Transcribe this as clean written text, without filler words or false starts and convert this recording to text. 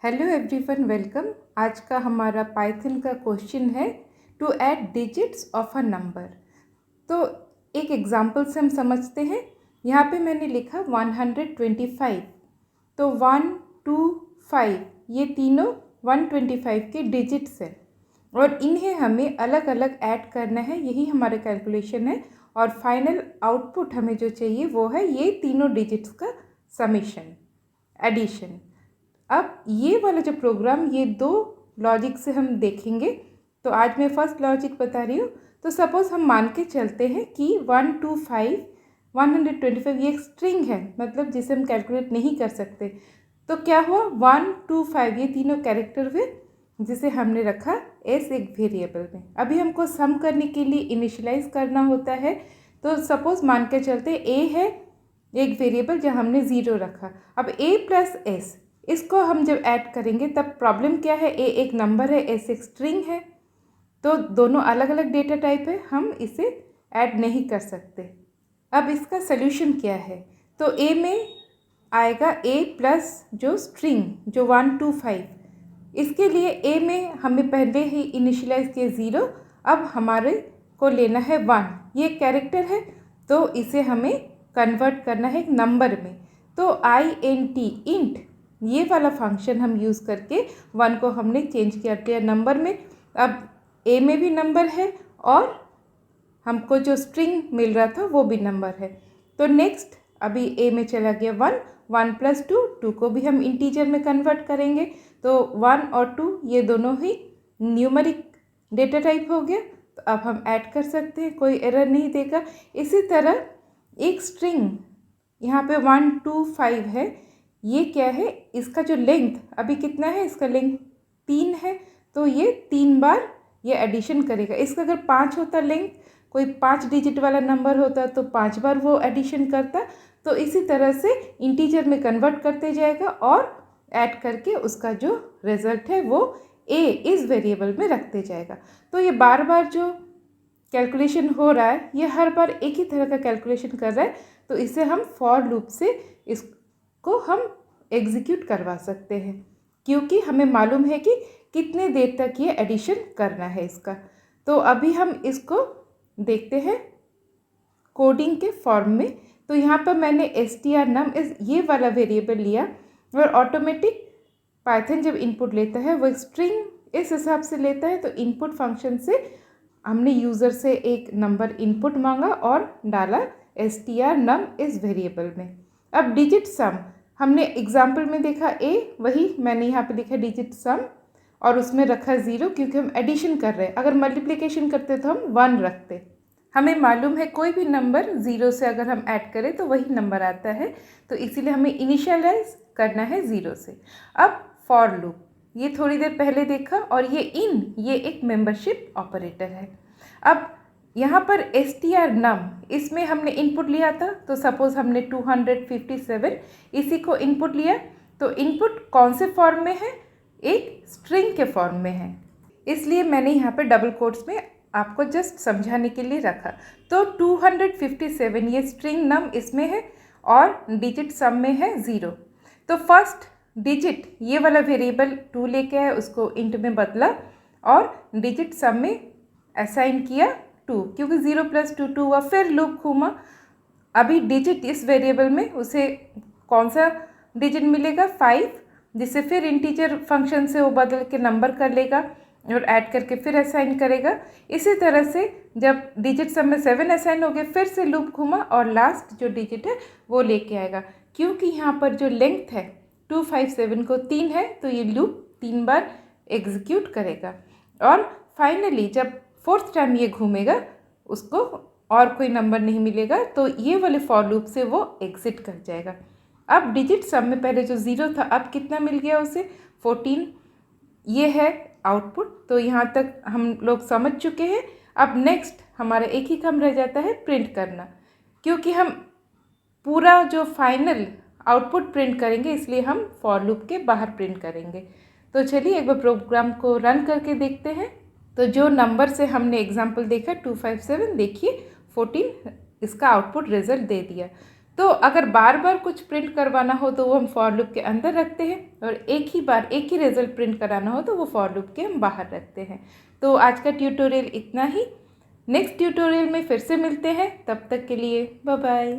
Hello everyone, welcome. आज का हमारा पाइथन का क्वेश्चन है to add digits of a number. तो एक एग्जांपल से हम समझते हैं। यहाँ पे मैंने लिखा 125। तो 1, 2, 5 ये तीनों 125 के डिजिट्स हैं और इन्हें हमें अलग अलग ऐड करना है। यही हमारा कैलकुलेशन है और फाइनल आउटपुट हमें जो चाहिए वो है ये तीनों डिजिट्स का समेशन, एडिशन। अब ये वाला जो प्रोग्राम, ये दो लॉजिक से हम देखेंगे। तो आज मैं फर्स्ट लॉजिक बता रही हूँ। तो सपोज़ हम मान के चलते हैं कि 125 125 ये एक स्ट्रिंग है, मतलब जिसे हम कैलकुलेट नहीं कर सकते। तो क्या हुआ, 125 ये तीनों कैरेक्टर हुए जिसे हमने रखा एस एक वेरिएबल में। अभी हमको सम करने के लिए इनिशियलाइज करना होता है। तो सपोज़ मान के चलते ए है एक वेरिएबल जहाँ हमने 0 रखा। अब ए प्लस एस, इसको हम जब ऐड करेंगे तब प्रॉब्लम क्या है, ए एक नंबर है, एस एक स्ट्रिंग है। तो दोनों अलग अलग डेटा टाइप है, हम इसे ऐड नहीं कर सकते। अब इसका सल्यूशन क्या है, तो ए में आएगा ए प्लस जो स्ट्रिंग जो 125, इसके लिए ए में हमें पहले ही इनिशियलाइज किया 0। अब हमारे को लेना है 1, ये कैरेक्टर है तो इसे हमें कन्वर्ट करना है एक नंबर में। तो INT इंट ये वाला फंक्शन हम यूज़ करके 1 को हमने चेंज कर दिया नंबर में। अब ए में भी नंबर है और हमको जो स्ट्रिंग मिल रहा था वो भी नंबर है। तो नेक्स्ट अभी ए में चला गया 1, 1 + 2, 2 को भी हम इंटीजर में कन्वर्ट करेंगे। तो 1 और 2 ये दोनों ही न्यूमेरिक डेटा टाइप हो गया। तो अब हम ऐड कर सकते हैं, कोई एरर नहीं देगा। इसी तरह एक स्ट्रिंग यहाँ पे 125 है, ये क्या है, इसका जो लेंथ अभी कितना है, इसका लेंथ 3 है। तो ये 3 बार ये एडिशन करेगा। इसका अगर 5 होता लेंथ, कोई 5 डिजिट वाला नंबर होता तो 5 बार वो एडिशन करता। तो इसी तरह से इंटीजर में कन्वर्ट करते जाएगा और ऐड करके उसका जो रिज़ल्ट है वो ए इस वेरिएबल में रखते जाएगा। तो ये बार बार जो कैलकुलेशन हो रहा है, ये हर बार एक ही तरह का कैलकुलेशन कर रहा है। तो इसे हम फॉर लूप से इसको हम एग्जीक्यूट करवा सकते हैं, क्योंकि हमें मालूम है कि कितने देर तक ये एडिशन करना है इसका। तो अभी हम इसको देखते हैं कोडिंग के फॉर्म में। तो यहाँ पर मैंने strnum इस ये वाला वेरिएबल लिया और ऑटोमेटिक पाइथन जब इनपुट लेता है वो स्ट्रिंग इस हिसाब से लेता है। तो इनपुट फंक्शन से हमने यूज़र से एक नंबर इनपुट मांगा और डाला strnum इस वेरिएबल में। अब डिजिट सम हमने एग्जाम्पल में देखा ए, वही मैंने यहाँ पे लिखा डिजिट सम और उसमें रखा 0, क्योंकि हम एडिशन कर रहे हैं। अगर मल्टीप्लिकेशन करते तो हम 1 रखते। हमें मालूम है कोई भी नंबर 0 से अगर हम ऐड करें तो वही नंबर आता है, तो इसीलिए हमें इनिशियलाइज करना है 0 से। अब फॉर लूप ये थोड़ी देर पहले देखा और ये ये एक मेंबरशिप ऑपरेटर है। अब यहाँ पर strnum इसमें हमने इनपुट लिया था। तो सपोज़ हमने 257 इसी को इनपुट लिया। तो इनपुट कौन से फॉर्म में है, एक स्ट्रिंग के फॉर्म में है, इसलिए मैंने यहाँ पे डबल कोट्स में आपको जस्ट समझाने के लिए रखा। तो 257 ये स्ट्रिंग नम इसमें है और डिजिट सम में है 0। तो फर्स्ट डिजिट ये वाला वेरिएबल 2 लेके आया, उसको इंट में बदला और डिजिट सम में असाइन किया 2, क्योंकि 0 + 2 2 हुआ। फिर लूप घूमा। अभी डिजिट इस वेरिएबल में उसे कौन सा डिजिट मिलेगा, 5, जिसे फिर इंटीजर फंक्शन से वो बदल के नंबर कर लेगा और ऐड करके फिर असाइन करेगा। इसी तरह से जब डिजिट सब में 7 असाइन हो गए, फिर से लूप घूमा और लास्ट जो डिजिट है वो लेके आएगा। क्योंकि यहाँ पर जो लेंथ है 257 को 3 है, तो ये लूप 3 बार एग्जीक्यूट करेगा और फाइनली जब 4th टाइम ये घूमेगा उसको और कोई नंबर नहीं मिलेगा, तो ये वाले फॉर लूप से वो एग्जिट कर जाएगा। अब डिजिट सम में पहले जो 0 था, अब कितना मिल गया उसे, 14। ये है आउटपुट। तो यहाँ तक हम लोग समझ चुके हैं। अब नेक्स्ट हमारा एक ही काम रह जाता है, प्रिंट करना। क्योंकि हम पूरा जो फाइनल आउटपुट प्रिंट करेंगे, इसलिए हम फॉर लूप के बाहर प्रिंट करेंगे। तो चलिए एक बार प्रोग्राम को रन करके देखते हैं। तो जो नंबर से हमने एग्जाम्पल देखा 257, देखिए 14 इसका आउटपुट रिजल्ट दे दिया। तो अगर बार बार कुछ प्रिंट करवाना हो तो वो हम फॉर लूप के अंदर रखते हैं, और एक ही बार एक ही रिजल्ट प्रिंट कराना हो तो वो फॉर लूप के हम बाहर रखते हैं। तो आज का ट्यूटोरियल इतना ही। नेक्स्ट ट्यूटोरियल में फिर से मिलते हैं, तब तक के लिए बाय बाय।